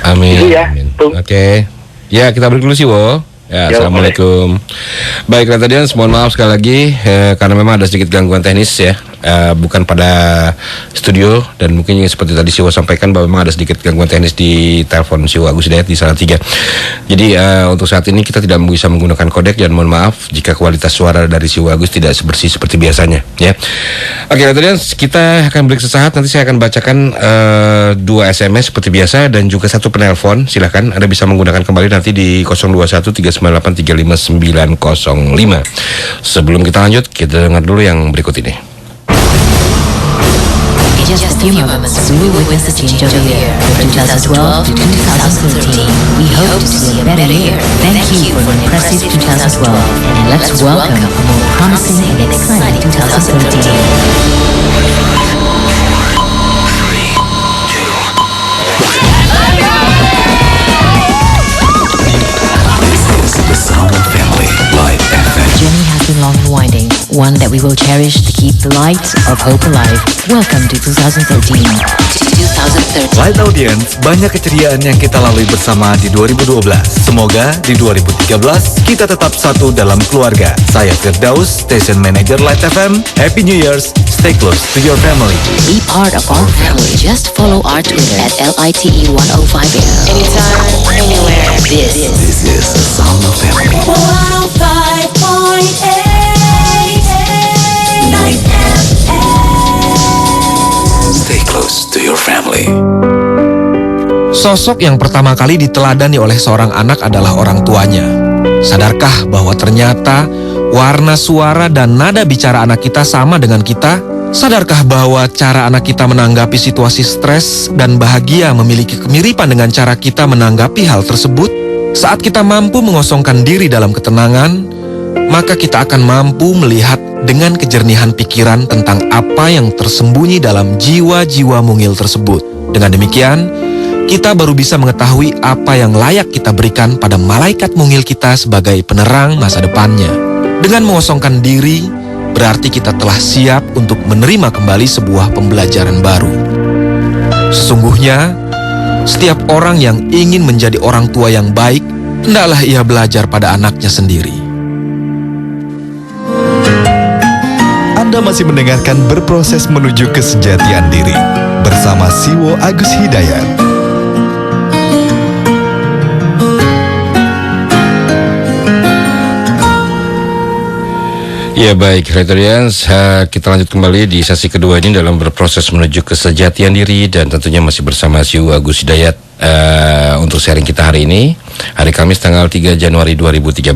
Amin. Itu ya, Amin. Bung. Oke. Ya, kita break dulu sih, Wo. Ya, assalamualaikum. Baik, tadi mohon maaf sekali lagi karena memang ada sedikit gangguan teknis ya, bukan pada studio dan mungkin seperti tadi Siwo sampaikan bahwa memang ada sedikit gangguan teknis di telepon Siwo Agus Hidayat di Salatiga. Jadi untuk saat ini kita tidak bisa menggunakan kodek dan mohon maaf jika kualitas suara dari Siwo Agus tidak sebersih seperti biasanya ya. Oke, tadi kita akan break sesaat, nanti saya akan bacakan 2 SMS seperti biasa dan juga 1 penelpon. Silahkan Anda bisa menggunakan kembali nanti di 021-398-35905. Sebelum kita lanjut, kita dengar dulu yang berikut ini. In just a few moments, we will witness the change of the year. From 2012 to 2013, we hope to see a better year. Thank you for an impressive 2012, and let's welcome a more promising and exciting 2013. Journey has been long and winding, one that we will cherish to keep the light of hope alive. Welcome to 2013. Light Audience, banyak keceriaan yang kita lalui bersama di 2012. Semoga di 2013 kita tetap satu dalam keluarga. Saya Firdaus, Station Manager Light FM. Happy New Year's, stay close to your family. Be part of our family. Just follow our Twitter at LITE105. Anytime, anywhere. This is the sound of family. 105.8 Stay close to your family. Sosok yang pertama kali diteladani oleh seorang anak adalah orang tuanya. Sadarkah bahwa ternyata warna suara dan nada bicara anak kita sama dengan kita? Sadarkah bahwa cara anak kita menanggapi situasi stres dan bahagia memiliki kemiripan dengan cara kita menanggapi hal tersebut? Saat kita mampu mengosongkan diri dalam ketenangan, maka kita akan mampu melihat dengan kejernihan pikiran tentang apa yang tersembunyi dalam jiwa-jiwa mungil tersebut. Dengan demikian, kita baru bisa mengetahui apa yang layak kita berikan pada malaikat mungil kita sebagai penerang masa depannya. Dengan mengosongkan diri, berarti kita telah siap untuk menerima kembali sebuah pembelajaran baru. Sesungguhnya, setiap orang yang ingin menjadi orang tua yang baik, hendaklah ia belajar pada anaknya sendiri. Anda masih mendengarkan Berproses Menuju Kesejatian Diri bersama Siwo Agus Hidayat. Ya baik, Retorians, kita lanjut kembali di sesi kedua ini dalam Berproses Menuju Kesejatian Diri dan tentunya masih bersama Siwo Agus Hidayat untuk sharing kita hari ini, hari Kamis tanggal 3 Januari 2013.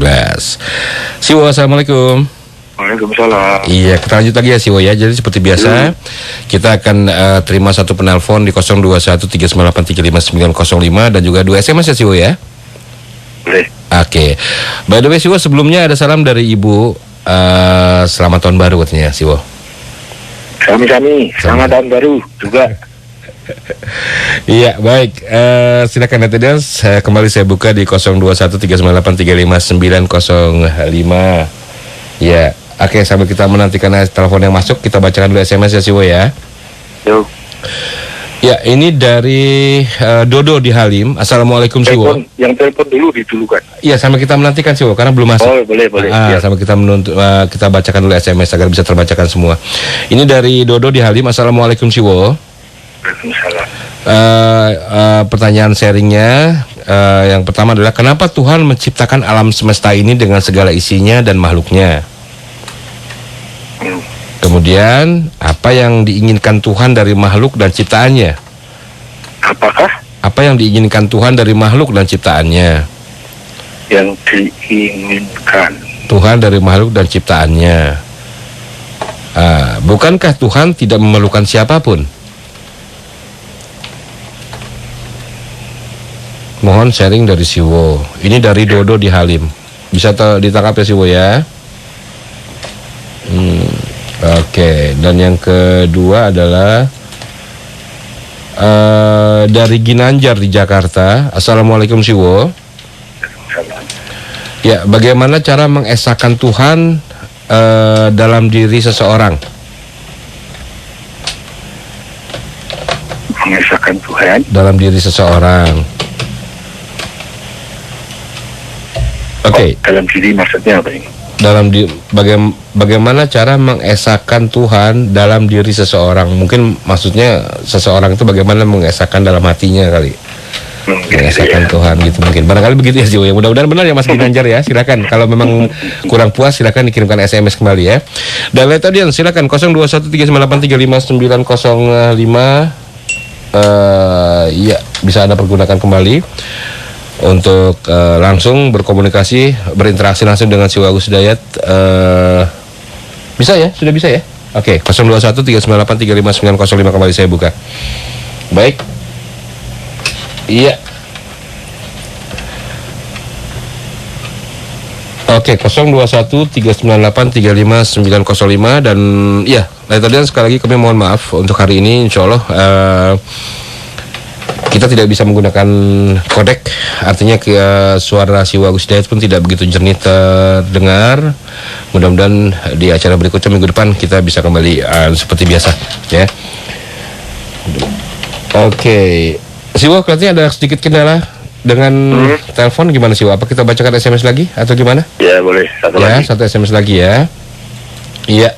Siwo, assalamualaikum. Waalaikumsalam. Iya, kita lanjut lagi ya Siwo ya. Jadi seperti biasa, kita akan terima 1 penelpon di 021-398-35905 dan juga 2 SMS ya Siwo ya. Boleh. Oke. By the way Siwo, sebelumnya ada salam dari Ibu, selamat tahun baru katanya Siwo. Sami-sami, selamat tahun baru juga. Iya, baik. Silakan Netedans, kembali saya buka di 021-398-35905. Ya. Oke, sambil kita menantikan telepon yang masuk, kita bacakan dulu SMS ya Siwo ya. Yuk. Ya, ini dari Dodo di Halim. Assalamualaikum Siwo. Yang telepon dulu didulukan. Iya, sambil kita menantikan Siwo karena belum masuk. Oh, boleh. Ya. Sambil kita kita bacakan dulu SMS agar bisa terbacakan semua. Ini dari Dodo di Halim. Assalamualaikum Siwo. Waalaikumsalam. Pertanyaan sharingnya yang pertama adalah kenapa Tuhan menciptakan alam semesta ini dengan segala isinya dan makhluknya? Kemudian, apa yang diinginkan Tuhan dari makhluk dan ciptaannya? Apakah Apa yang diinginkan Tuhan dari makhluk dan ciptaannya? yang diinginkan? Tuhan dari makhluk dan ciptaannya. Bukankah Tuhan tidak memerlukan siapapun? Mohon sharing dari Siwo. Ini dari Dodo di Halim. Bisa ditangkap ya Siwo ya? Oke, dan yang kedua adalah dari Ginanjar di Jakarta. Assalamualaikum Siwo. Ya, bagaimana cara mengesahkan Tuhan dalam diri seseorang? mengesahkan Tuhan dalam diri seseorang. Oke. dalam diri maksudnya apa ini? Bagaimana cara mengesahkan Tuhan dalam diri seseorang? Mungkin maksudnya seseorang itu bagaimana mengesahkan dalam hatinya kali. Mengesahkan Tuhan gitu mungkin. Barangkali begitu ya Jiwo ya. Mudah-mudahan benar ya Mas Ginanjar ya. Silakan kalau memang kurang puas silakan dikirimkan SMS kembali ya. Dan lihat audiens silakan 0213983505. Ya bisa Anda pergunakan kembali untuk langsung berkomunikasi, berinteraksi langsung dengan Siwo Agus Hidayat. Bisa ya? Sudah bisa ya? Oke, 021398350905 kembali saya buka. Baik. Iya. Oke, 021398350905 dan ya, tadi sekali lagi kami mohon maaf untuk hari ini insya Allah kita tidak bisa menggunakan kodek, artinya suara Siwo Agus Hidayat pun tidak begitu jernih terdengar. Mudah-mudahan di acara berikutnya minggu depan kita bisa kembali seperti biasa ya. Oke. Siwo, kelihatannya ada sedikit kendala dengan telepon. Gimana Siwo? Apa kita bacakan SMS lagi atau gimana? Ya boleh, satu lagi. Satu SMS lagi ya. Iya.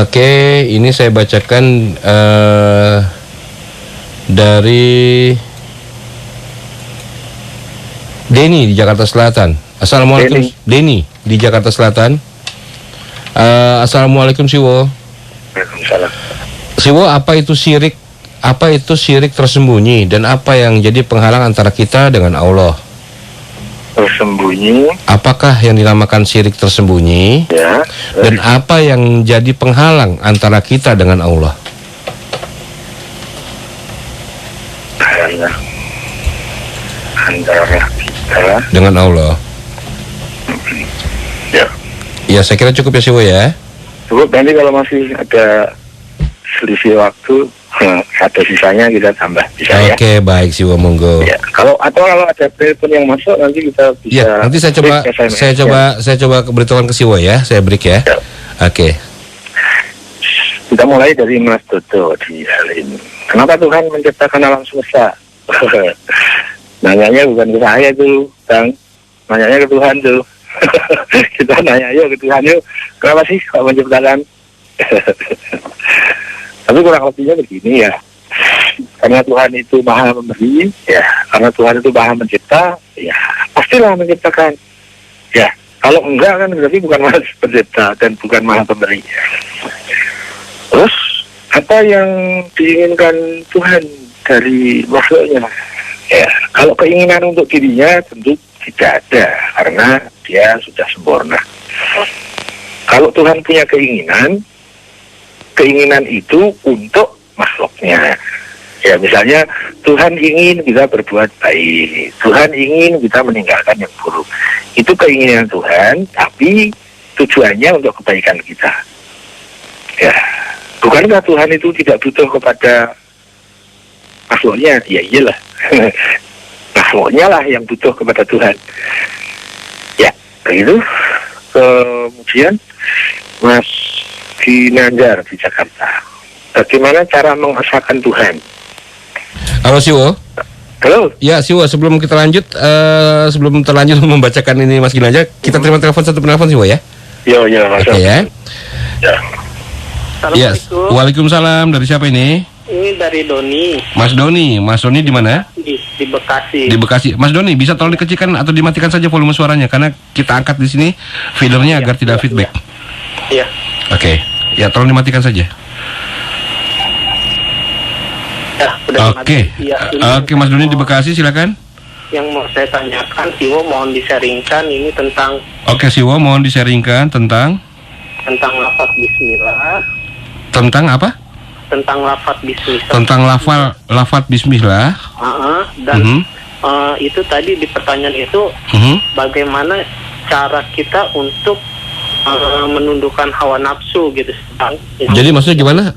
Oke, ini saya bacakan dari Denny di Jakarta Selatan. Assalamualaikum Denny di Jakarta Selatan. Assalamualaikum Siwo. Waalaikumsalam. Siwo, apa itu syirik? Apa itu syirik tersembunyi dan apa yang jadi penghalang antara kita dengan Allah? Tersembunyi. Apakah yang dinamakan syirik tersembunyi? Ya. Dan apa yang jadi penghalang antara kita dengan Allah? Antara kita dengan Allah. Ya. Ya, saya kira cukup ya Siwo ya. Cukup, nanti kalau masih ada selisih waktu atau sisanya kita tambah bisa ya. Oke, baik Siwo, monggo. Ya, kalau ada telepon yang masuk nanti kita bisa. Ya, nanti saya coba beritahukan ke Siwo ya, saya break ya. Ya. Oke. Kita mulai dari Mas Dodo di hal ini. Kenapa Tuhan menciptakan alam semesta? Nanyanya bukan ke saya tuh, Bang. Nanyanya ke Tuhan tuh. Kita nanya yuk ke Tuhan yuk. Kenapa sih kok menciptakan? Tapi kurang lebihnya begini ya. Karena Tuhan itu maha memberi, ya. Karena Tuhan itu maha mencipta, ya. Pastilah menciptakan. Ya. Kalau enggak kan berarti bukan maha pencipta dan bukan maha pemberi. Terus apa yang diinginkan Tuhan dari makhluknya? Ya. Kalau keinginan untuk dirinya tentu tidak ada karena dia sudah sempurna. Kalau Tuhan punya keinginan itu untuk makhluknya. Ya, misalnya Tuhan ingin kita berbuat baik, Tuhan ingin kita meninggalkan yang buruk. Itu keinginan Tuhan, tapi tujuannya untuk kebaikan kita. Ya, bukankah Tuhan itu tidak butuh kepada makhluknya? Ya iyalah. Makhluknya lah yang butuh kepada Tuhan. Ya, begitu. Kemudian Mas Ginanjar di Jakarta. Bagaimana cara mengesahkan Tuhan? Halo Siwo. Halo. Ya Siwo, sebelum kita lanjut, sebelum terlanjut membacakan ini Mas Ginanjar, kita terima telepon satu penelpon Siwo ya. Yo, Mas. Oke ya. Ya. Assalamualaikum. Waalaikumsalam. Dari siapa ini? Ini dari Doni. Mas Doni di mana? Di Bekasi. Di Bekasi. Mas Doni, bisa tolong dikecilkan atau dimatikan saja volume suaranya karena kita angkat di sini feedernya agar tidak feedback. Iya. Oke. Ya, tolong dimatikan saja. Ya, Oke. Oke, Mas Doni di Bekasi, silakan. Yang mau saya tanyakan, Siwo mohon disaringkan ini tentang. Oke, Siwo mohon disaringkan tentang lafaz Bismillah. Tentang apa? Tentang lafaz Bismillah. Tentang lafaz Bismillah. Dan itu tadi di pertanyaan itu bagaimana cara kita untuk menundukkan hawa nafsu gitu. Jadi maksudnya gimana?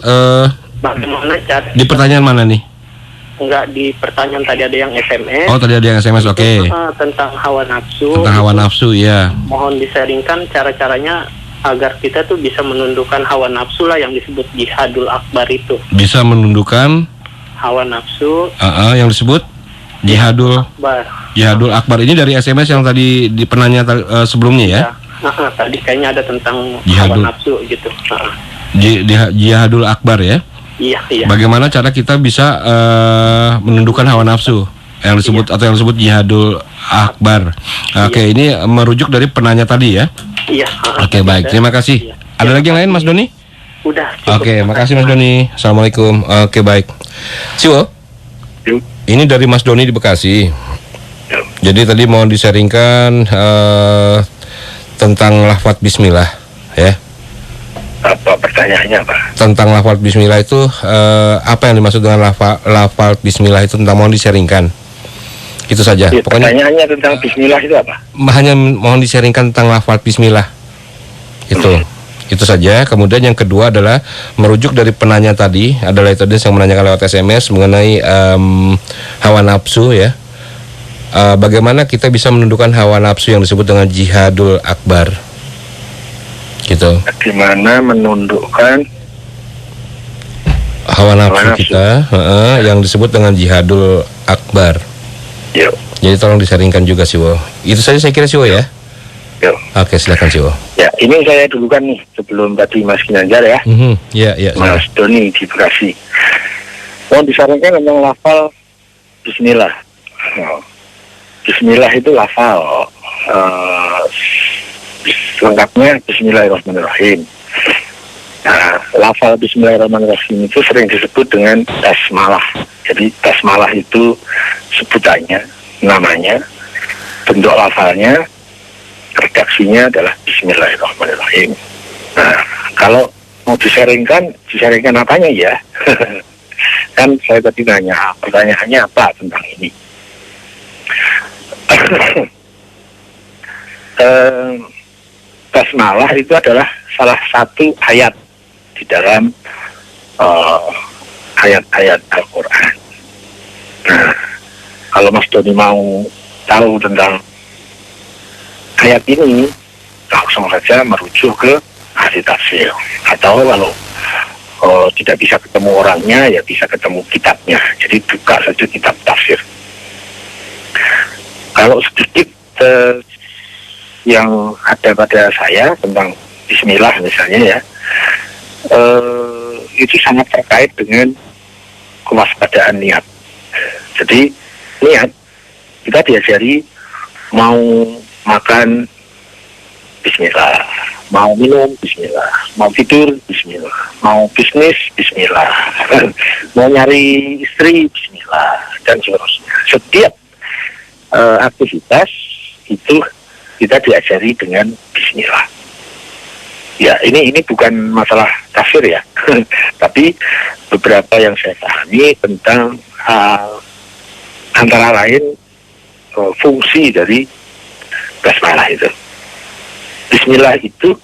Bagaimana cara? Di pertanyaan mana nih? Enggak, di pertanyaan tadi ada yang SMS. Oh, tadi ada yang SMS, oke. Tentang hawa nafsu. Tentang hawa nafsu, ya. Mohon disaringkan cara-caranya agar kita tuh bisa menundukkan hawa nafsu lah yang disebut jihadul akbar itu. Bisa menundukkan hawa nafsu Yang disebut jihadul akbar ini dari SMS yang tadi di penanya sebelumnya ya. Tadi kayaknya ada tentang Jihadul. hawa nafsu gitu. Jihadul akbar ya. Iya. Bagaimana cara kita bisa menundukkan hawa nafsu yang disebut atau yang disebut jihadul akbar. Oke, ini merujuk dari penanya tadi ya. Iya. Oke, baik. Terima kasih. Iya. Ada lagi yang lain, Mas Doni? Udah. Cukup. Oke, makasih Mas Doni. Assalamualaikum. Oke, baik. Siwo. Ini dari Mas Doni di Bekasi. Jadi tadi mau disaringkan tentang lafaz bismillah ya. Apa pertanyaannya, Pak? Tentang lafaz bismillah itu apa yang dimaksud dengan lafaz bismillah itu tentang mohon disaringkan. Itu saja. Ya, Pokoknya pertanyaannya tentang bismillah itu apa? hanya mohon disaringkan tentang lafaz bismillah. Itu saja. Kemudian yang kedua adalah merujuk dari penanya tadi adalah itu yang menanyakan lewat SMS mengenai hawa nafsu ya. Bagaimana kita bisa menundukkan hawa nafsu yang disebut dengan jihadul akbar? Gitu. Bagaimana menundukkan hawa nafsu kita yang disebut dengan jihadul akbar. Yuk. Jadi tolong disaringkan juga Siwo. Itu saja saya kira Siwo ya. Yuk. Oke, silakan Siwo. Ya, ini saya dulukan nih sebelum tadi Mas Ginanjar ya. Ya. Mas Doni di Bekasi. Mohon disarankan tentang lafal bismillah. Bismillah itu lafal. Lengkapnya bismillahirrahmanirrahim. Nah, lafal bismillahirrahmanirrahim itu sering disebut dengan basmalah. Jadi basmalah itu sebutannya, namanya, bentuk lafalnya, redaksinya adalah bismillahirrahmanirrahim. Nah, kalau mau disaringkan apanya ya? Kan saya tadi nanya, pertanyaannya apa tentang ini? Basmalah itu adalah salah satu ayat di dalam ayat-ayat Al-Quran. Nah, kalau Mas Doni mau tahu tentang ayat ini, langsung saja merujuk ke ahli tafsir. Atau kalau tidak bisa ketemu orangnya, ya bisa ketemu kitabnya. Jadi buka saja kitab tafsir. Kalau sedikit yang ada pada saya tentang bismillah misalnya ya, itu sangat terkait dengan kewaspadaan niat. Jadi niat, kita diajari mau makan bismillah, mau minum bismillah, mau tidur bismillah, mau bisnis bismillah, mau nyari istri bismillah, dan seterusnya. Setiap aktivitas itu kita diajari dengan bismillah. Ya, ini bukan masalah tafsir ya, tapi beberapa yang saya pahami tentang antara lain fungsi dari basmalah itu. Bismillah itu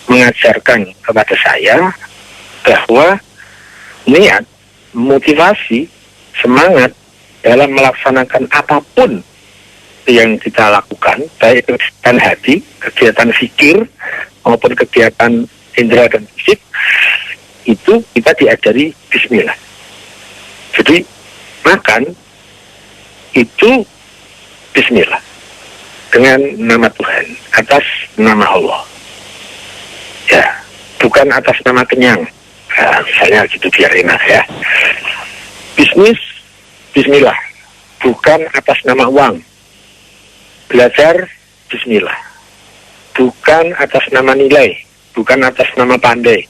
mengajarkan kepada saya bahwa niat, motivasi, semangat dalam melaksanakan apapun yang kita lakukan, baik kegiatan hati, kegiatan fikir, maupun kegiatan indera dan fisik, itu kita diajari bismillah. Jadi makan itu bismillah dengan nama Tuhan, atas nama Allah. Ya, bukan atas nama kenyang. Nah, misalnya gitu biar enak ya. Bisnis, bismillah, bukan atas nama uang. Belajar, bismillah, bukan atas nama nilai, bukan atas nama pandai.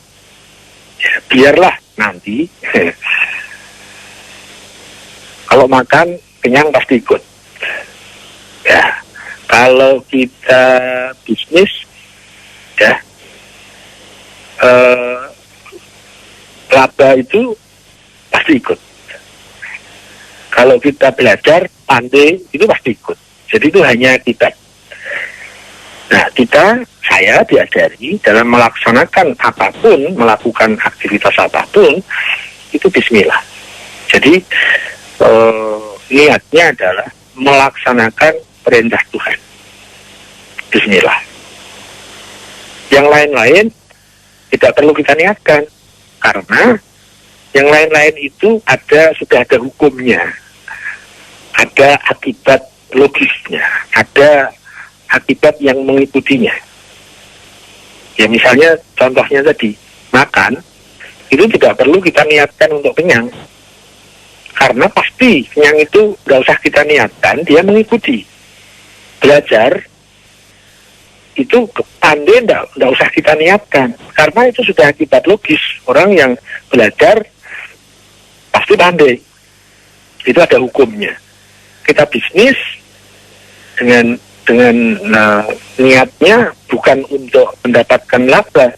Ya, biarlah nanti kalau makan kenyang pasti ikut. Ya, kalau kita bisnis, ya, laba itu pasti ikut. Kalau kita belajar pandai itu pasti ikut. Jadi itu hanya kitab. Nah, saya diajari dalam melaksanakan apapun, melakukan aktivitas apapun, itu bismillah. Jadi niatnya adalah melaksanakan perintah Tuhan. Bismillah. Yang lain-lain tidak perlu kita niatkan, karena Yang lain-lain itu sudah ada hukumnya, ada akibat logisnya, ada akibat yang mengikutinya. Ya misalnya contohnya tadi, makan, itu tidak perlu kita niatkan untuk kenyang. Karena pasti kenyang itu nggak usah kita niatkan, dia mengikuti. Belajar, itu pandai nggak usah kita niatkan. Karena itu sudah akibat logis. Orang yang belajar, pasti pandai. Itu ada hukumnya. Kita bisnis dengan niatnya bukan untuk mendapatkan laba,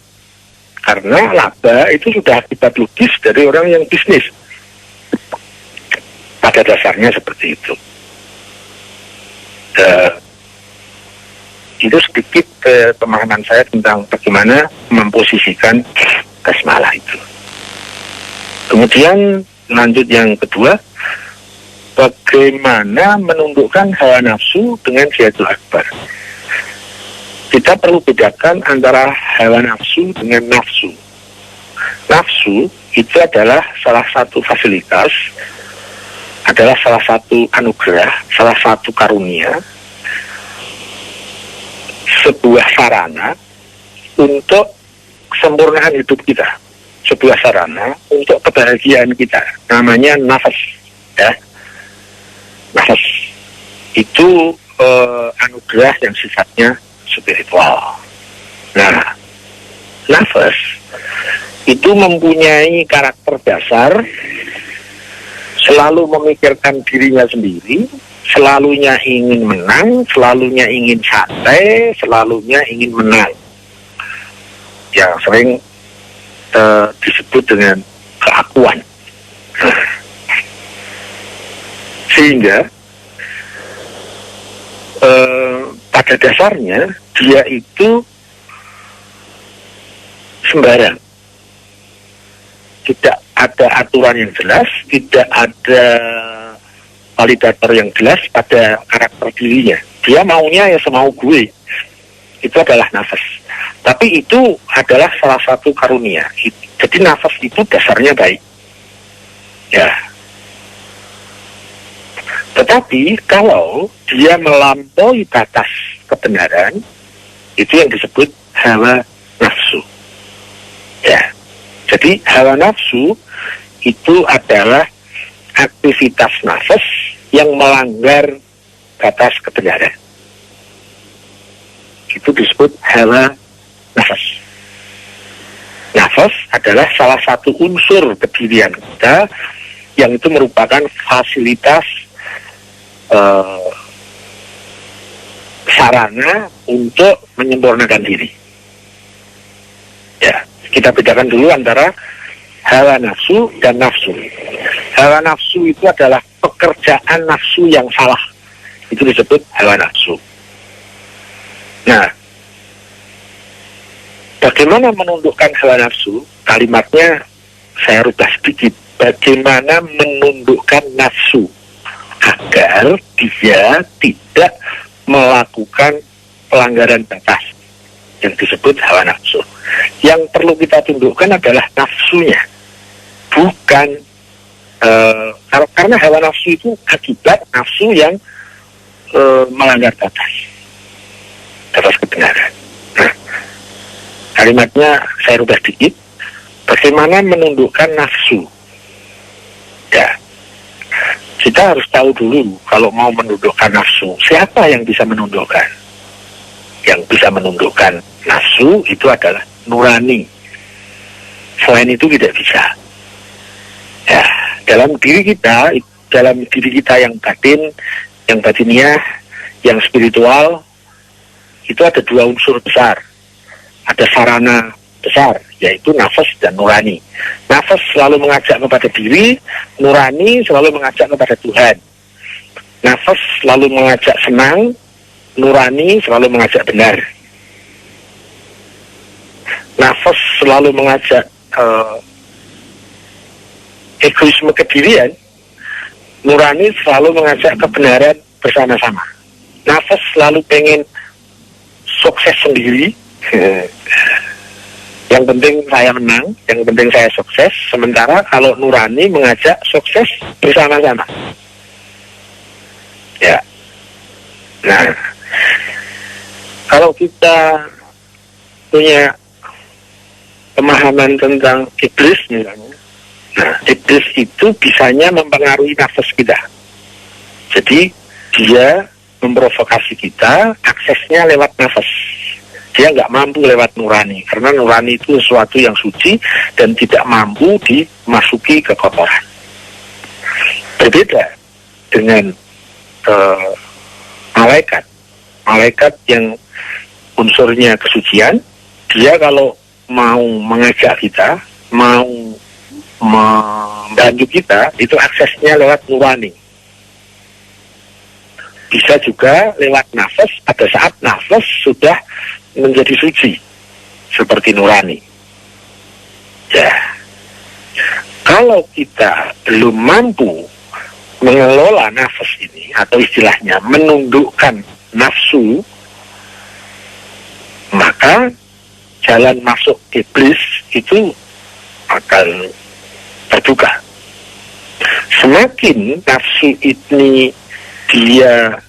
karena laba itu sudah akibat logis dari orang yang bisnis. Pada dasarnya seperti itu. Itu sedikit pemahaman saya tentang bagaimana memposisikan basmalah itu. Kemudian lanjut yang kedua, bagaimana menundukkan hawa nafsu dengan jihadul akbar. Kita perlu bedakan antara hawa nafsu dengan nafsu. Nafsu itu adalah salah satu fasilitas, adalah salah satu anugerah, salah satu karunia, sebuah sarana untuk kesempurnaan hidup kita, sebuah sarana untuk kebahagiaan kita, namanya nafas, ya. Nafas itu anugerah yang sifatnya spiritual. Nah, nafas itu mempunyai karakter dasar, selalu memikirkan dirinya sendiri, selalunya ingin menang, selalunya ingin santai, selalunya ingin menang. Yang sering disebut dengan keakuan. Sehingga pada dasarnya dia itu sembarang. Tidak ada aturan yang jelas, tidak ada validator yang jelas pada karakter dirinya. Dia maunya ya semau gue. Itu adalah nafas. Tapi itu adalah salah satu karunia. Jadi nafas itu dasarnya baik. Ya. Tetapi kalau dia melampaui batas kebenaran, itu yang disebut hawa nafsu. Ya. Jadi hawa nafsu itu adalah aktivitas nafas yang melanggar batas kebenaran. Itu disebut hawa nafas. Nafas adalah salah satu unsur kedirian kita yang itu merupakan fasilitas sarana untuk menyempurnakan diri. Ya, kita bedakan dulu antara hawa nafsu dan nafsu. Hawa nafsu itu adalah pekerjaan nafsu yang salah. Itu disebut hawa nafsu. Nah, bagaimana menundukkan hawa nafsu? Kalimatnya saya rubah sedikit. Bagaimana menundukkan nafsu agar dia tidak melakukan pelanggaran batas yang disebut hawa nafsu. Yang perlu kita tundukkan adalah nafsunya, bukan karena hawa nafsu itu akibat nafsu yang melanggar batas kebenaran. Nah, kalimatnya saya rubah sedikit. Bagaimana menundukkan nafsu? Ya, kita harus tahu dulu kalau mau menundukkan nafsu, siapa yang bisa menundukkan? Yang bisa menundukkan nafsu itu adalah nurani. Selain itu tidak bisa. Ya, dalam diri kita yang batin, yang batiniah, yang spiritual, itu ada dua unsur besar. Ada sarana besar, yaitu nafas dan nurani. Nafas selalu mengajak kepada diri, nurani selalu mengajak kepada Tuhan. Nafas selalu mengajak senang, nurani selalu mengajak benar. Nafas selalu mengajak egoisme kedirian, nurani selalu mengajak kebenaran bersama-sama. Nafas selalu pengen sukses sendiri, Yang penting saya menang, yang penting saya sukses. Sementara kalau nurani mengajak sukses bersama-sama. Ya. Nah, kalau kita punya pemahaman tentang iblis misalnya, nah iblis itu bisanya mempengaruhi nafas kita. Jadi dia memprovokasi kita, aksesnya lewat nafas. Dia nggak mampu lewat nurani, karena nurani itu sesuatu yang suci dan tidak mampu dimasuki ke kotoran. Berbeda dengan malaikat yang unsurnya kesucian. Dia kalau mau mengajak kita, mau membantu kita, itu aksesnya lewat nurani. Bisa juga lewat nafas, pada saat nafas sudah menjadi suci seperti nurani. Ya, kalau kita belum mampu mengelola nafas ini, atau istilahnya menundukkan nafsu, maka jalan masuk iblis itu akan terbuka. Semakin nafsu ini dia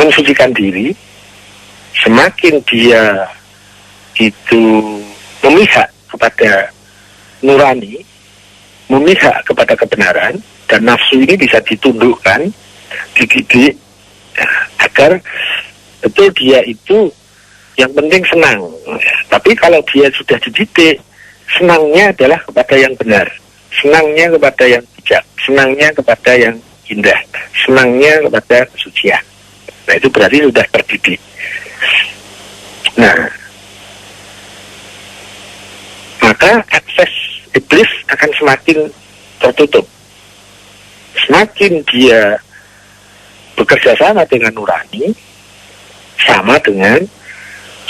mensucikan diri, semakin dia itu memihak kepada nurani, memihak kepada kebenaran, dan nafsu ini bisa ditundukkan, dididik agar betul dia itu yang penting senang. Tapi kalau dia sudah dididik, senangnya adalah kepada yang benar, senangnya kepada yang bijak, senangnya kepada yang indah, senangnya kepada kesucian. Nah, itu berarti sudah terdidik. Nah, maka akses iblis akan semakin tertutup. Semakin dia bekerja sama dengan nurani, sama dengan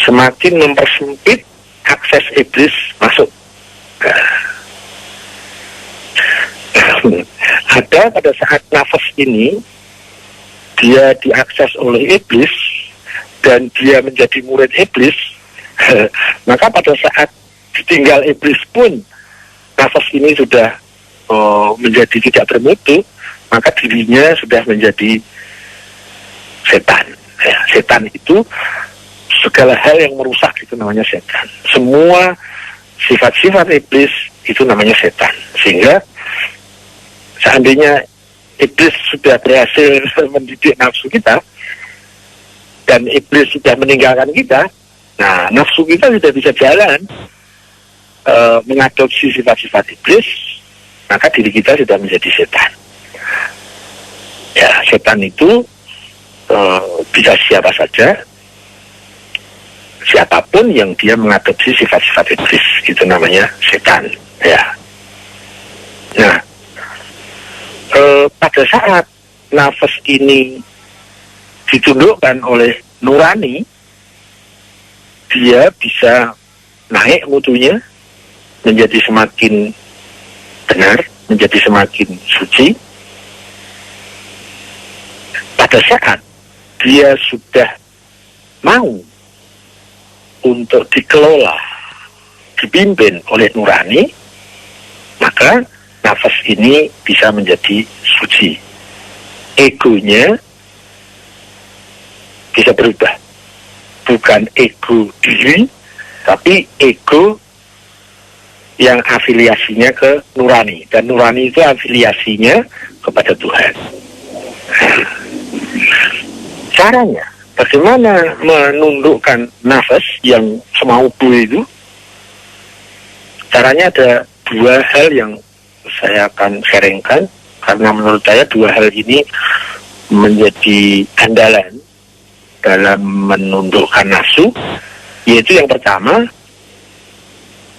semakin mempersempit akses iblis masuk. Ada pada saat nafas ini dia diakses oleh iblis dan dia menjadi murid iblis, maka pada saat ditinggal iblis pun nafas ini sudah menjadi tidak bermutu, maka dirinya sudah menjadi setan. Ya, setan itu segala hal yang merusak itu namanya setan. Semua sifat-sifat iblis itu namanya setan. Sehingga seandainya iblis sudah berhasil mendidik nafsu kita dan iblis sudah meninggalkan kita, nah nafsu kita sudah bisa jalan mengadopsi sifat-sifat iblis, maka diri kita sudah menjadi setan. Ya, setan itu bisa siapa saja, siapapun yang dia mengadopsi sifat-sifat iblis, itu namanya setan. Ya. Nah, pada saat nafas ini ditundukkan oleh nurani, dia bisa naik mutunya menjadi semakin benar, menjadi semakin suci. Pada saat dia sudah mau untuk dikelola, dipimpin oleh nurani, maka nafas ini bisa menjadi suci. Egonya bisa berubah. Bukan ego diri, tapi ego yang afiliasinya ke nurani. Dan nurani itu afiliasinya kepada Tuhan. Caranya, bagaimana menundukkan nafas yang semaupu itu? Caranya ada dua hal yang saya akan sharingkan, karena menurut saya dua hal ini menjadi andalan dalam menundukkan nafsu. Yaitu yang pertama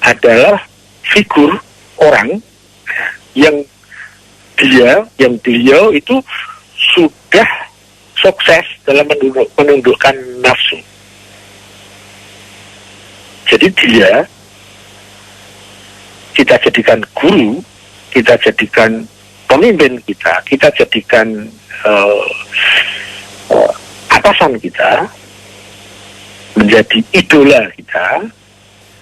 adalah figur orang yang beliau itu sudah sukses dalam menundukkan nafsu. Jadi dia kita jadikan guru, kita jadikan pemimpin kita jadikan atasan kita, menjadi idola kita.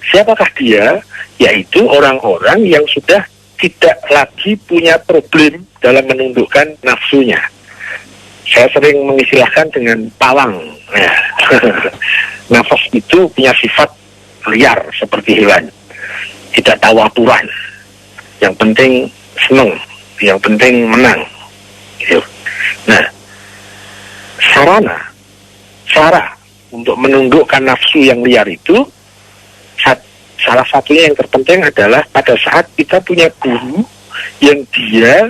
Siapakah dia? Yaitu orang-orang yang sudah tidak lagi punya problem dalam menundukkan nafsunya. Saya sering mengistilahkan dengan pawang. Ya. Nafas itu punya sifat liar seperti hewan, tidak tahu aturan. Yang penting senang, yang penting menang. Gitu. Nah, cara untuk menundukkan nafsu yang liar itu, salah satunya yang terpenting adalah pada saat kita punya guru yang dia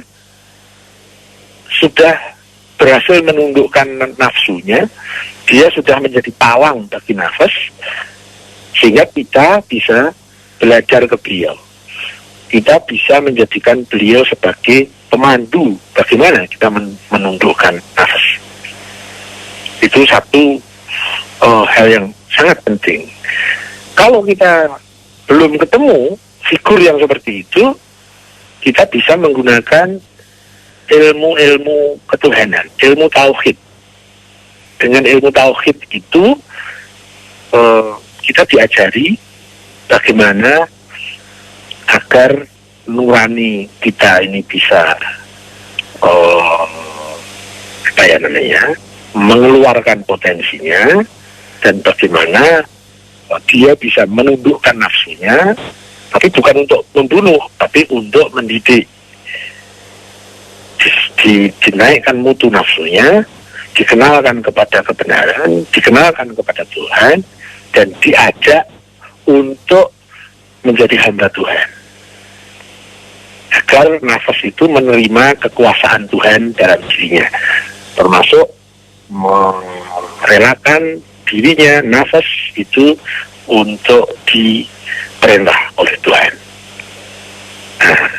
sudah berhasil menundukkan nafsunya, dia sudah menjadi pawang bagi nafas, sehingga kita bisa belajar ke beliau. Kita bisa menjadikan beliau sebagai pemandu bagaimana kita menundukkan nafas. Itu satu hal yang sangat penting. Kalau kita belum ketemu figur yang seperti itu, kita bisa menggunakan ilmu-ilmu ketuhanan, ilmu tauhid. Dengan ilmu tauhid itu kita diajari bagaimana agar nurani kita ini bisa mengeluarkan potensinya, dan bagaimana dia bisa menundukkan nafsunya, tapi bukan untuk membunuh, tapi untuk mendidik. Dinaikkan mutu nafsunya, dikenalkan kepada kebenaran, dikenalkan kepada Tuhan, dan diajak untuk menjadi hamba Tuhan, agar nafas itu menerima kekuasaan Tuhan dalam dirinya, termasuk merelakan dirinya, nafas itu untuk diperintah oleh Tuhan. Nah,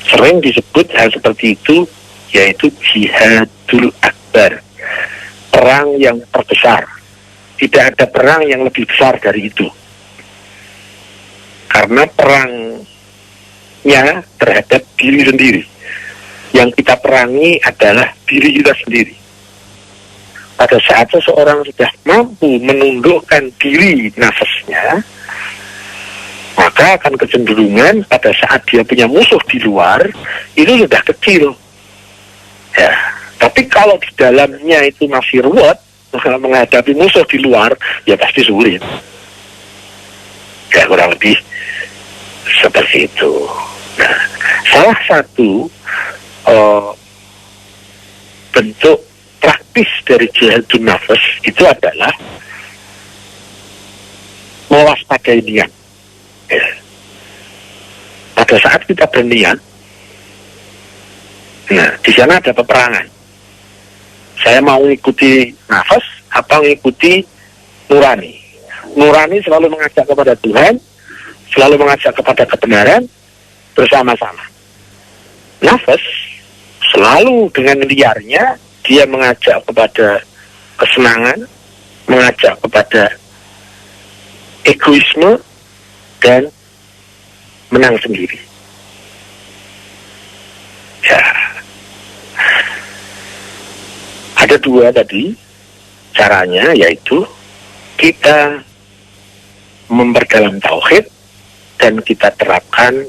sering disebut hal seperti itu, yaitu jihadul akbar, perang yang terbesar. Tidak ada perang yang lebih besar dari itu, karena perangnya terhadap diri sendiri. Yang kita perangi adalah diri kita sendiri. Pada saat seseorang sudah mampu menundukkan diri nafasnya, maka akan kecenderungan pada saat dia punya musuh di luar, itu sudah kecil. Ya, tapi kalau di dalamnya itu masih ruwet, menghadapi musuh di luar, ya pasti sulit. Ya, kurang lebih seperti itu. Nah, salah satu bentuk praktis dari jihadun nafas itu adalah mewaspadai niat. Ya. Pada saat kita berniat, nah di sana ada peperangan. Saya mau mengikuti nafas atau mengikuti nurani. Nurani selalu mengajak kepada Tuhan, selalu mengajak kepada kebenaran bersama-sama. Nafas selalu dengan liarnya dia mengajak kepada kesenangan, mengajak kepada egoisme, dan menang sendiri. Ya, ada dua tadi caranya, yaitu kita memperdalam tauhid dan kita terapkan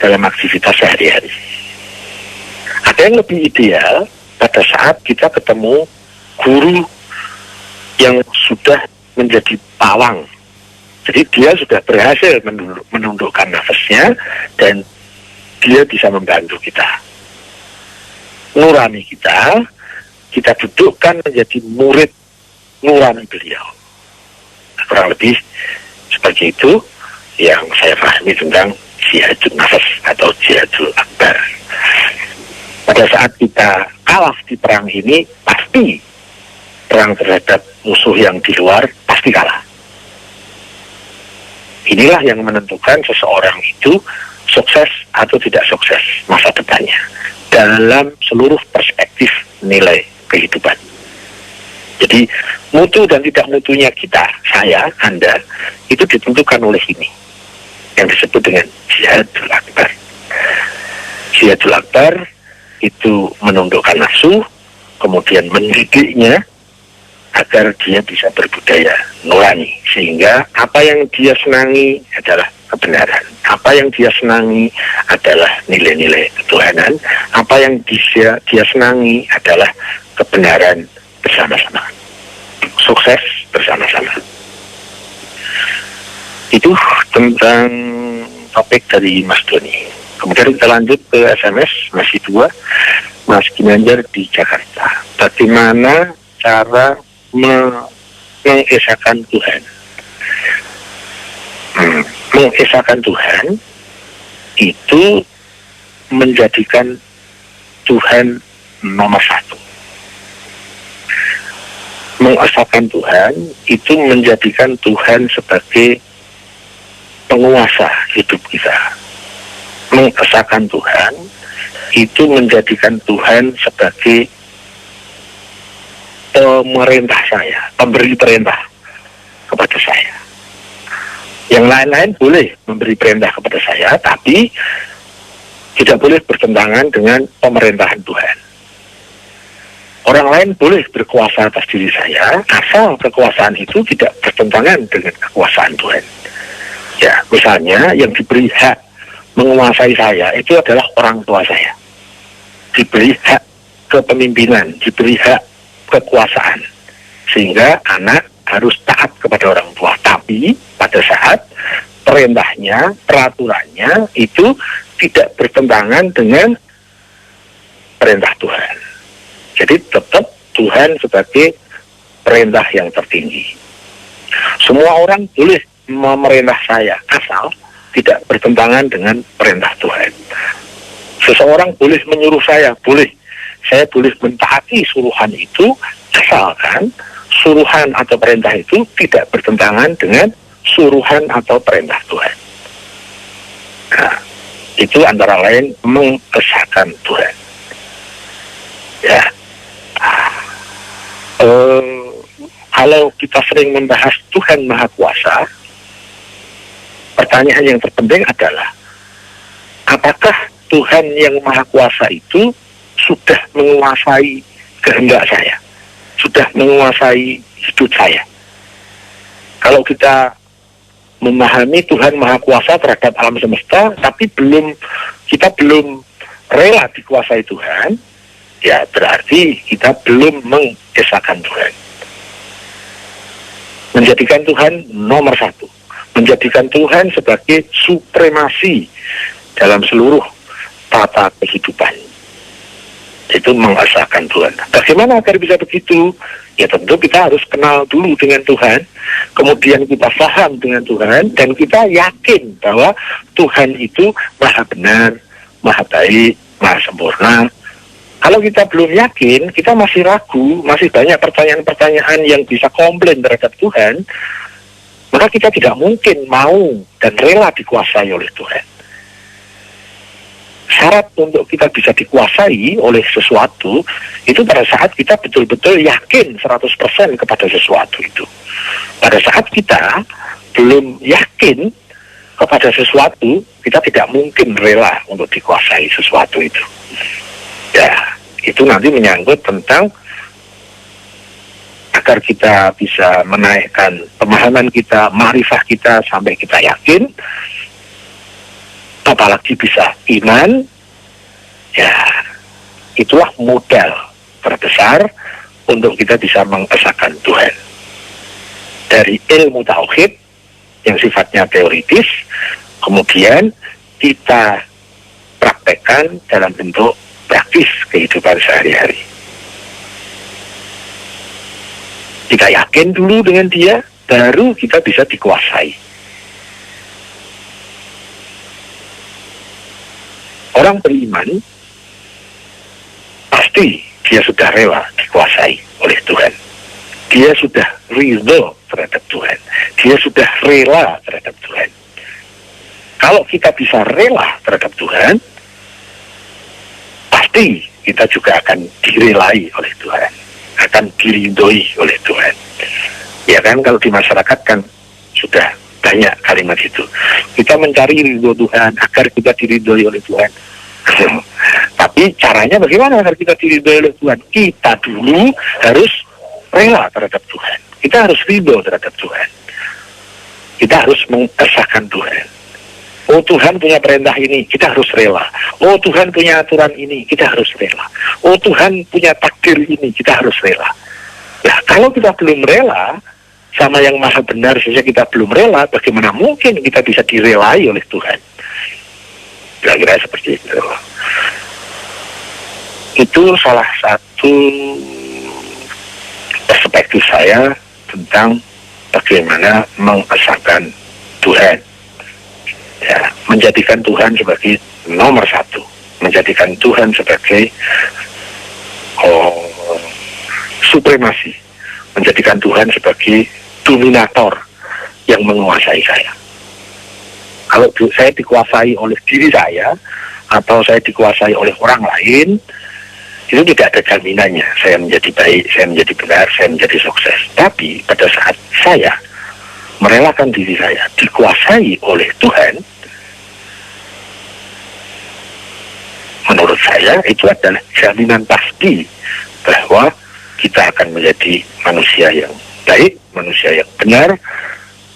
dalam aktivitas sehari-hari. Ada yang lebih ideal pada saat kita ketemu guru yang sudah menjadi pawang. Jadi dia sudah berhasil menundukkan nafasnya dan dia bisa membantu kita. Nurani kita dudukkan menjadi murid nurani beliau. Kurang lebih seperti itu yang saya pahami tentang jihadul nafas atau jihadul akbar. Pada saat kita kalah di perang ini, pasti perang terhadap musuh yang di luar pasti kalah. Inilah yang menentukan seseorang itu sukses atau tidak sukses masa depannya dalam seluruh perspektif nilai kehidupan. Jadi mutu dan tidak mutunya kita, saya, Anda, itu ditentukan oleh ini yang disebut dengan jihadul akbar. Jihadul akbar itu menundukkan nafsu, kemudian mendidiknya agar dia bisa berbudaya nurani, sehingga apa yang dia senangi adalah kebenaran, apa yang dia senangi adalah nilai-nilai ketuhanan, apa yang dia senangi adalah kebenaran bersama-sama, sukses bersama-sama. Itu tentang topik dari Mas Doni. Kemudian kita lanjut ke SMS, masih 2, Mas Ginanjar di Jakarta. Bagaimana cara mengesahkan Tuhan? Mengesahkan Tuhan itu menjadikan Tuhan nomor 1. Mengesahkan Tuhan itu menjadikan Tuhan sebagai penguasa hidup kita. Mengesahkan Tuhan itu menjadikan Tuhan sebagai pemerintah saya, pemberi perintah kepada saya. Yang lain-lain boleh memberi perintah kepada saya, tapi tidak boleh bertentangan dengan pemerintahan Tuhan. Orang lain boleh berkuasa atas diri saya, asal kekuasaan itu tidak bertentangan dengan kekuasaan Tuhan. Ya, misalnya yang diberi hak menguasai saya itu adalah orang tua saya. Diberi hak kepemimpinan, diberi hak kekuasaan, sehingga anak harus taat kepada orang tua. Tapi pada saat perintahnya, peraturannya itu tidak bertentangan dengan perintah Tuhan. Jadi tetap Tuhan sebagai perintah yang tertinggi. Semua orang boleh memerintah saya asal tidak bertentangan dengan perintah Tuhan. Seseorang boleh menyuruh saya, boleh. Saya boleh mentaati suruhan itu asalkan suruhan atau perintah itu tidak bertentangan dengan suruhan atau perintah Tuhan. Nah, itu antara lain mengesahkan Tuhan. Ya. Kalau kita sering membahas Tuhan Maha Kuasa, pertanyaan yang terpenting adalah apakah Tuhan yang Maha Kuasa itu sudah menguasai kehendak saya, sudah menguasai hidup saya? Kalau kita memahami Tuhan Maha Kuasa terhadap alam semesta, tapi kita belum rela dikuasai Tuhan, ya berarti kita belum mengesahkan Tuhan. Menjadikan Tuhan nomor 1, menjadikan Tuhan sebagai supremasi dalam seluruh tata kehidupan, itu mengesahkan Tuhan. Bagaimana agar bisa begitu? Ya tentu kita harus kenal dulu dengan Tuhan, kemudian kita paham dengan Tuhan, dan kita yakin bahwa Tuhan itu maha benar, maha baik, maha sempurna. Kalau kita belum yakin, kita masih ragu, masih banyak pertanyaan-pertanyaan yang bisa komplain terhadap Tuhan, maka kita tidak mungkin mau dan rela dikuasai oleh Tuhan. Syarat untuk kita bisa dikuasai oleh sesuatu itu pada saat kita betul-betul yakin 100% kepada sesuatu itu. Pada saat kita belum yakin kepada sesuatu, kita tidak mungkin rela untuk dikuasai sesuatu itu. Ya, itu nanti menyangkut tentang agar kita bisa menaikkan pemahaman kita, ma'rifah kita sampai kita yakin, apalagi bisa iman. Ya, itulah modal terbesar untuk kita bisa mengesahkan Tuhan. Dari ilmu tauhid yang sifatnya teoritis, kemudian kita praktekkan dalam bentuk praktis kehidupan sehari-hari. Kita yakin dulu dengan dia, baru kita bisa dikuasai. Orang beriman pasti dia sudah rela dikuasai oleh Tuhan. Dia sudah ridho terhadap Tuhan. Dia sudah rela terhadap Tuhan. Kalau kita bisa rela terhadap Tuhan, pasti kita juga akan direlai oleh Tuhan, akan diridhoi oleh Tuhan. Ya kan, kalau di masyarakat kan sudah banyak kalimat itu. Kita mencari ridho Tuhan agar kita diridhoi oleh Tuhan. Tapi caranya bagaimana agar kita diridhoi oleh Tuhan? Kita dulu harus rela terhadap Tuhan. Kita harus ridho terhadap Tuhan. Kita harus mengesahkan Tuhan. Oh, Tuhan punya perintah ini, kita harus rela. Oh, Tuhan punya aturan ini, kita harus rela. Oh, Tuhan punya takdir ini, kita harus rela. Nah, kalau kita belum rela sama yang maha benar saja kita belum rela, bagaimana mungkin kita bisa direlai oleh Tuhan? Kira-kira seperti itu. Itu salah satu perspektif saya tentang bagaimana mengesahkan Tuhan. Ya, menjadikan Tuhan sebagai nomor satu, menjadikan Tuhan sebagai supremasi, menjadikan Tuhan sebagai dominator yang menguasai saya. Kalau saya dikuasai oleh diri saya atau saya dikuasai oleh orang lain, itu tidak ada jaminannya saya menjadi baik, saya menjadi benar, saya menjadi sukses. Tapi pada saat saya merelakan diri saya dikuasai oleh Tuhan, menurut saya itu adalah jaminan pasti bahwa kita akan menjadi manusia yang baik, manusia yang benar,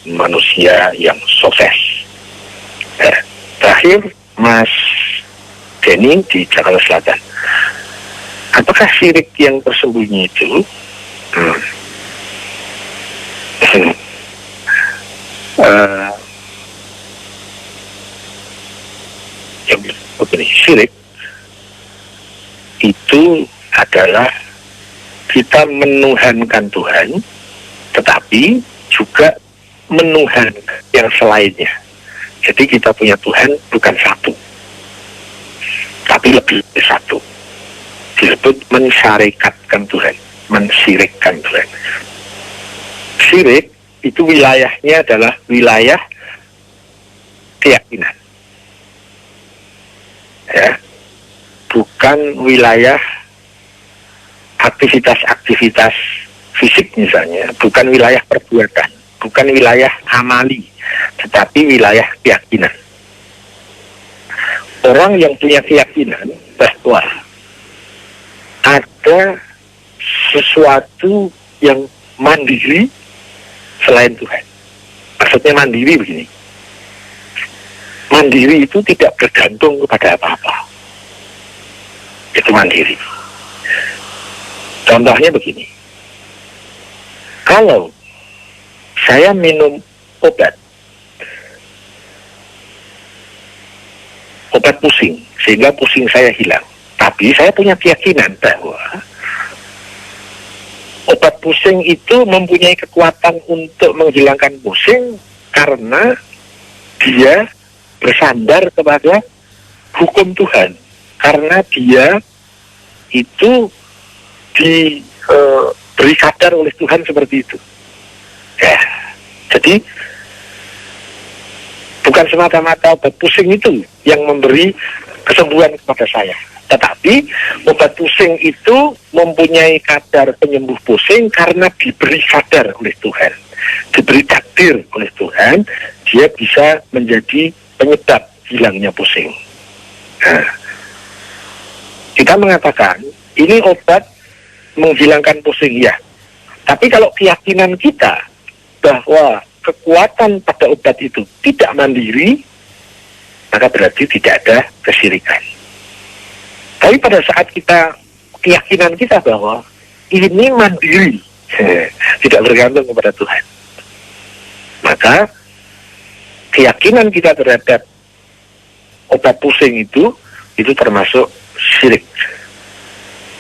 manusia yang sukses. Terakhir, Mas Denny di Jakarta Selatan, apakah syirik yang tersembunyi itu begini, syirik itu adalah kita menuhankan Tuhan, tetapi juga menuhankan yang selainnya. Jadi kita punya Tuhan bukan satu, tapi lebih dari satu. Disebut mensyarikatkan Tuhan, mensyirikkan Tuhan. Syirik itu wilayahnya adalah wilayah keyakinan, ya, bukan wilayah aktivitas-aktivitas fisik misalnya, bukan wilayah perbuatan, bukan wilayah amali, tetapi wilayah keyakinan. Orang yang punya keyakinan bahwa ada sesuatu yang mandiri selain Tuhan. Maksudnya mandiri begini. Mandiri itu tidak bergantung kepada apa-apa. Itu mandiri. Contohnya begini. Kalau saya minum obat pusing, sehingga pusing saya hilang. Tapi saya punya keyakinan bahwa obat pusing itu mempunyai kekuatan untuk menghilangkan pusing karena dia bersandar kepada hukum Tuhan. Karena dia itu diberi kadar oleh Tuhan seperti itu. Ya, jadi bukan semata-mata obat pusing itu yang memberi kesembuhan kepada saya, tetapi obat pusing itu mempunyai kadar penyembuh pusing karena diberi kadar oleh Tuhan, diberi takdir oleh Tuhan, dia bisa menjadi penyebab hilangnya pusing. Nah, kita mengatakan ini obat menghilangkan pusing, ya, tapi kalau keyakinan kita bahwa kekuatan pada obat itu tidak mandiri, maka berarti tidak ada kesyirikan. Tapi pada saat kita, keyakinan kita bahwa ini mandiri, tidak bergantung kepada Tuhan, maka keyakinan kita terhadap obat pusing itu termasuk syirik.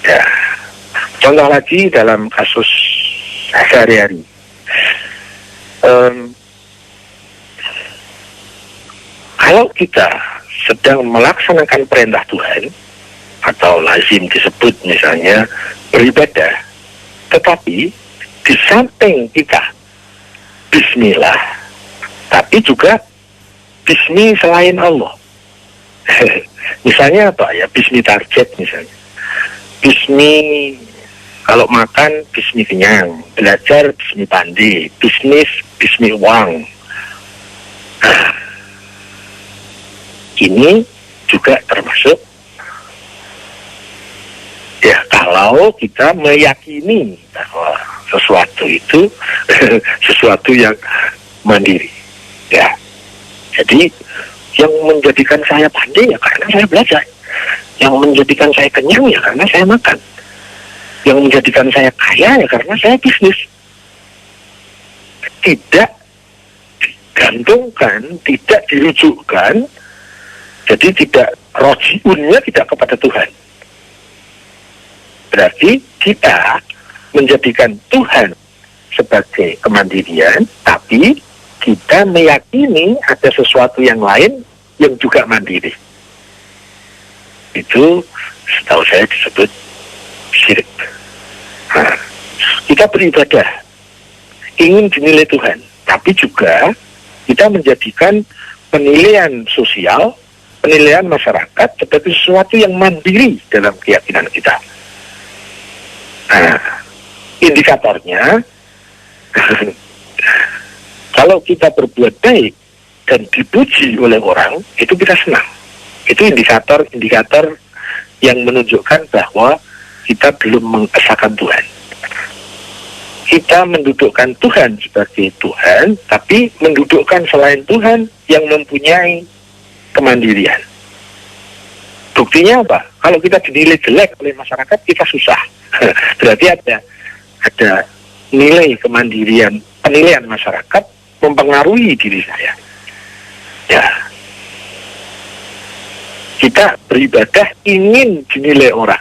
Ya. Contoh lagi dalam kasus sehari-hari. Kalau kita sedang melaksanakan perintah Tuhan, atau lazim disebut misalnya beribadah, tetapi di samping kita bismillah, tapi juga bismi selain Allah. Misalnya apa ya, bismi target misalnya, bismi kalau makan bismi kenyang, belajar bismi pandai, bisnis bismi uang. Nah, ini juga termasuk, ya, kalau kita meyakini bahwa sesuatu itu sesuatu yang mandiri. Ya, jadi yang menjadikan saya pandai ya karena saya belajar. Yang menjadikan saya kenyang ya karena saya makan. Yang menjadikan saya kaya ya karena saya bisnis. Tidak digantungkan, tidak dirujukkan, jadi tidak rojiunnya tidak kepada Tuhan. Berarti kita menjadikan Tuhan sebagai kemandirian, tapi kita meyakini ada sesuatu yang lain yang juga mandiri. Itu setahu saya disebut syirik. Nah, kita beribadah ingin dinilai Tuhan, tapi juga kita menjadikan penilaian sosial, penilaian masyarakat sebagai sesuatu yang mandiri dalam keyakinan kita. Nah, indikatornya kalau kita berbuat baik dan dipuji oleh orang, itu kita senang. Itu indikator yang menunjukkan bahwa kita belum mengesahkan Tuhan. Kita mendudukkan Tuhan sebagai Tuhan, tapi mendudukkan selain Tuhan yang mempunyai kemandirian. Buktinya apa? Kalau kita dinilai jelek oleh masyarakat, kita susah. Berarti ada nilai kemandirian, penilaian masyarakat mempengaruhi diri saya. Ya, kita beribadah ingin dinilai orang.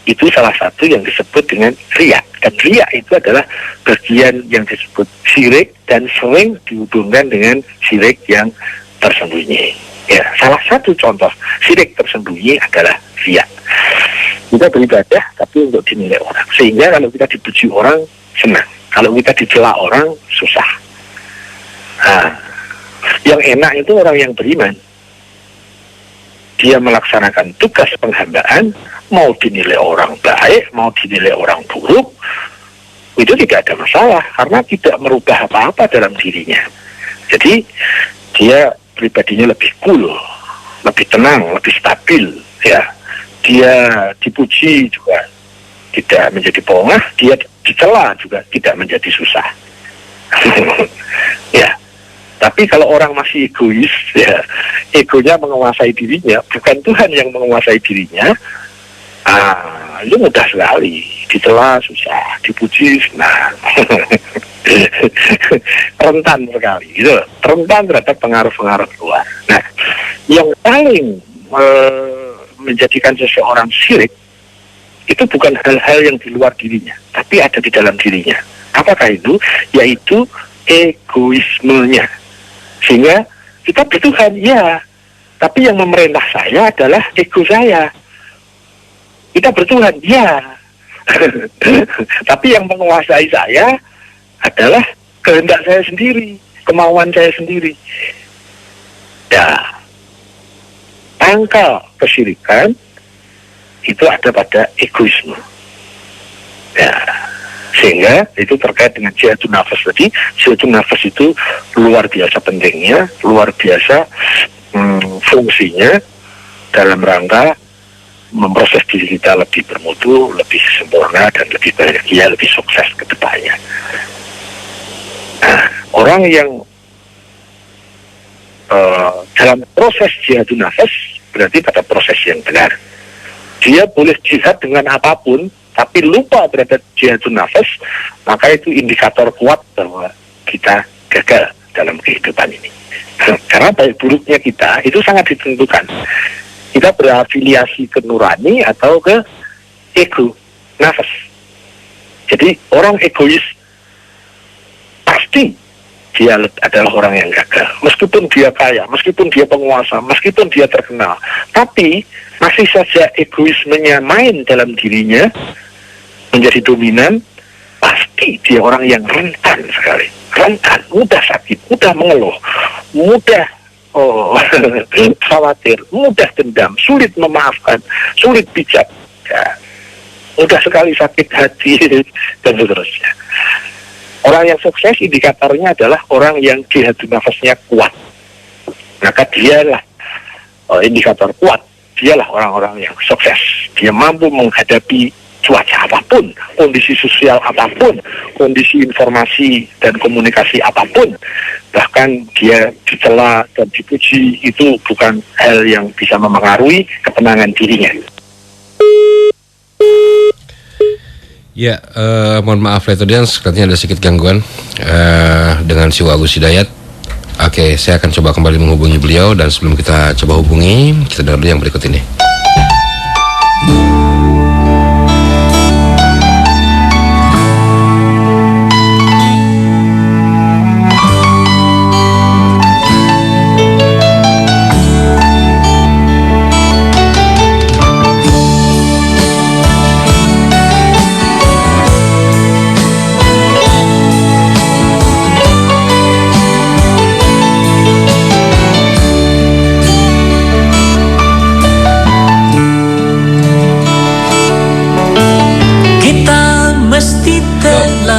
Itu salah satu yang disebut dengan riya. Dan riya itu adalah bagian yang disebut syirik dan sering dihubungkan dengan syirik yang tersembunyi. Ya, salah satu contoh syirik tersembunyi adalah riya. Kita beribadah tapi untuk dinilai orang. Sehingga kalau kita dipuji orang, senang. Kalau kita dicela orang, susah. Nah, yang enak itu orang yang beriman. Dia melaksanakan tugas penghambaan, mau dinilai orang baik, mau dinilai orang buruk, itu tidak ada masalah, karena tidak merubah apa-apa dalam dirinya. Jadi, dia pribadinya lebih cool, lebih tenang, lebih stabil, ya. Dia dipuji juga tidak menjadi pongah, dia dicela juga tidak menjadi susah. Ya. Tapi kalau orang masih egois, ya, egonya menguasai dirinya, bukan Tuhan yang menguasai dirinya, itu mudah sekali. Dicela susah, dipuji senang. Rentan sekali, gitu. Rentan terhadap pengaruh-pengaruh luar. Nah, yang paling menjadikan seseorang syirik, itu bukan hal-hal yang di luar dirinya, tapi ada di dalam dirinya. Apakah itu? Yaitu egoismenya. Sehingga kita bertuhan, ya, tapi yang memerintah saya adalah ego saya. Kita bertuhan, ya, tapi yang menguasai saya adalah kehendak saya sendiri, kemauan saya sendiri. Ya, pangkal kesyirikan itu ada pada egoisme. Ya, sehingga itu terkait dengan jihadun nafas tadi. Jihadun nafas itu luar biasa pentingnya, luar biasa fungsinya dalam rangka memproses diri kita lebih bermutu, lebih sempurna, dan lebih bahagia, lebih sukses ke depannya. Nah, orang yang dalam proses jihadun nafas berarti pada proses yang benar. Dia boleh jihad dengan apapun, tapi lupa terhadap jihadun nafas, maka itu indikator kuat bahwa kita gagal dalam kehidupan ini. Karena baik buruknya kita itu sangat ditentukan. Kita berafiliasi ke nurani atau ke ego, nafas. Jadi orang egois pasti dia adalah orang yang gagal. Meskipun dia kaya, meskipun dia penguasa, meskipun dia terkenal, tapi masih saja egoismenya main dalam dirinya, menjadi dominan, pasti dia orang yang rentan sekali. Rentan, mudah sakit, mudah mengeluh, mudah khawatir, mudah dendam, sulit memaafkan, sulit bijak, ya, mudah sekali sakit hati, dan seterusnya. Orang yang sukses indikatornya adalah orang yang jihadun nafasnya kuat. Maka dialah indikator kuat. Dialah orang-orang yang sukses. Dia mampu menghadapi cuaca apapun, kondisi sosial apapun, kondisi informasi dan komunikasi apapun, bahkan dia dicela dan dipuji, itu bukan hal yang bisa memengaruhi ketenangan dirinya. Ya, mohon maaf Audience, katanya ada sedikit gangguan dengan Siwo Agus Hidayat. Oke, saya akan coba kembali menghubungi beliau, dan sebelum kita coba hubungi, kita dengar dulu yang berikut ini.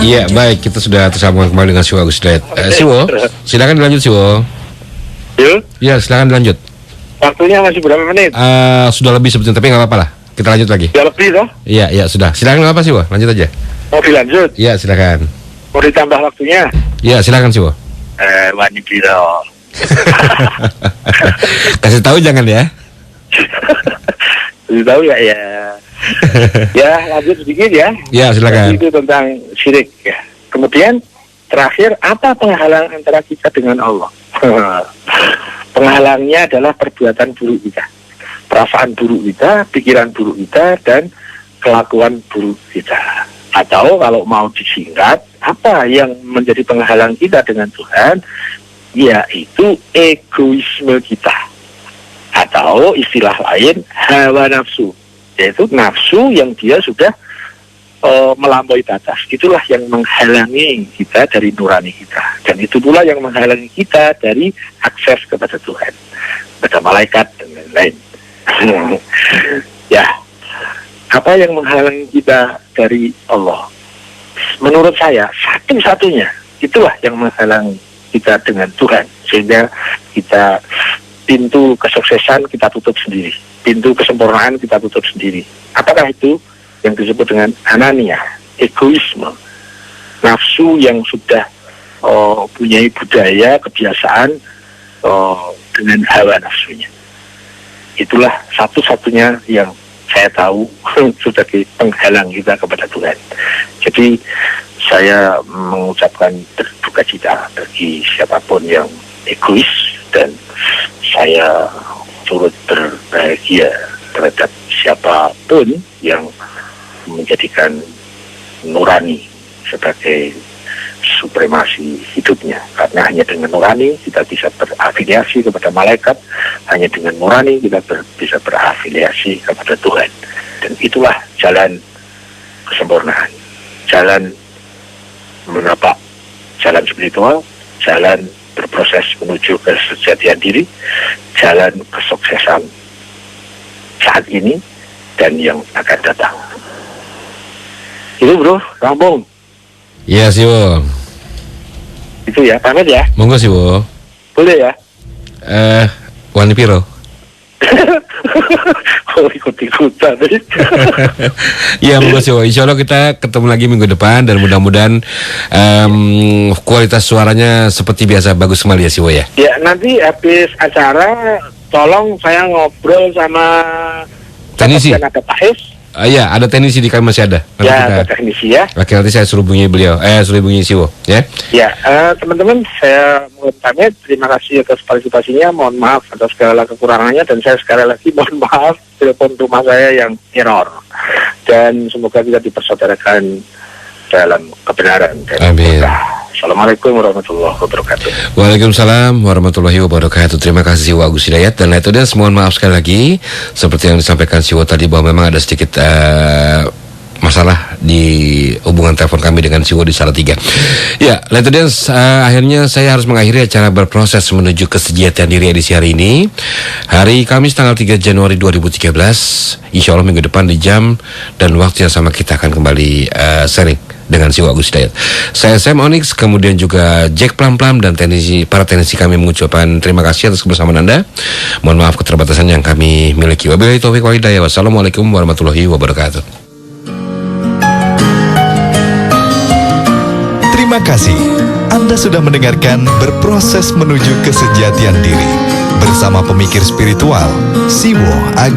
Iya, baik, kita sudah tersambung kembali dengan Siwo Agus Hidayat. Siwo, silakan dilanjut Siwo. Yuk. Ya, silakan dilanjut. Waktunya masih berapa menit? Sudah lebih sebetulnya, tapi nggak apa-apa lah. Kita lanjut lagi. Sudah lebih toh? Iya, sudah. Silakan, nggak apa Siwo, lanjut aja. Mau dilanjut? Iya, silakan. Mau ditambah waktunya? Iya, silakan Siwo. Wani Biro. Kasih tahu jangan ya. Kasih tahu ya. Ya, lanjut sedikit ya. Ya, silakan. Itu tentang syirik ya. Kemudian terakhir, apa penghalang antara kita dengan Allah? Penghalangnya adalah perbuatan buruk kita, perasaan buruk kita, pikiran buruk kita, dan kelakuan buruk kita. Atau kalau mau disingkat, apa yang menjadi penghalang kita dengan Tuhan? Yaitu egoisme kita, atau istilah lain hawa nafsu, yaitu nafsu yang dia sudah melampaui batas. Itulah yang menghalangi kita dari nurani kita, dan itu pula yang menghalangi kita dari akses kepada Tuhan, kepada malaikat dan lain-lain. Ya, apa yang menghalangi kita dari Allah? Menurut saya satu-satunya itulah yang menghalangi kita dengan Tuhan, sehingga kita pintu kesuksesan kita tutup sendiri, pintu kesempurnaan kita tutup sendiri. Apakah itu? Yang disebut dengan anania, egoisme, nafsu yang sudah punya budaya, kebiasaan dengan hawa nafsunya. Itulah satu-satunya yang saya tahu sebagai penghalang kita kepada Tuhan. Jadi saya mengucapkan berduka cita bagi siapapun yang egois, dan saya turut berbahagia terhadap siapapun yang menjadikan nurani sebagai supremasi hidupnya. Karena hanya dengan nurani kita bisa berafiliasi kepada malaikat, hanya dengan nurani kita bisa berafiliasi kepada Tuhan. Dan itulah jalan kesempurnaan, jalan menapak jalan spiritual, jalan berproses menuju kesejatian diri, jalan kesuksesan saat ini dan yang akan datang. Itu bro, rampung. Iya Siwo. Itu ya, pamit ya. Monggo Siwo. Boleh ya? Wani Piro. Oh, ikut-ikutan. Iya, monggo Siwo. Insya Allah kita ketemu lagi minggu depan, dan mudah-mudahan kualitas suaranya seperti biasa bagus kembali ya Siwo ya. Ya, nanti habis acara tolong saya ngobrol sama teknisi. Ada Pak Es. Iya, ada teknisi di kami masih ada. Nanti ya, ada teknisi ya. Oke, nanti saya suruh hubungi beliau. Suruh hubungi Siwo, ya. Ya, teman-teman, saya mohon pamit. Terima kasih atas partisipasinya. Mohon maaf atas segala kekurangannya, dan saya sekali lagi mohon maaf telepon rumah saya yang error. Dan semoga kita dipersaudarakan dalam kebenaran. Amin. Assalamualaikum warahmatullahi wabarakatuh. Waalaikumsalam warahmatullahi wabarakatuh. Terima kasih Siwo Agus Hidayat. Dan itu dia, mohon maaf sekali lagi seperti yang disampaikan Siwo tadi, bahwa memang ada sedikit masalah di hubungan telepon kami dengan Siwo di Salatiga. Ya, Letodians, akhirnya saya harus mengakhiri acara berproses menuju kesejahteraan diri edisi hari ini. Hari Kamis tanggal 3 Januari 2013. Insya Allah minggu depan di jam dan waktu yang sama kita akan kembali sharing dengan Siwo Agus Hidayat. Saya Sam Onyx, kemudian juga Jack Plam-Plam, dan para teknisi kami mengucapkan terima kasih atas kebersamaan Anda. Mohon maaf keterbatasan yang kami miliki. Wabillahi taufiq wal hidayah. Wassalamualaikum warahmatullahi wabarakatuh. kasih. Anda sudah mendengarkan Berproses Menuju Kesejatian Diri bersama pemikir spiritual Siwo Agus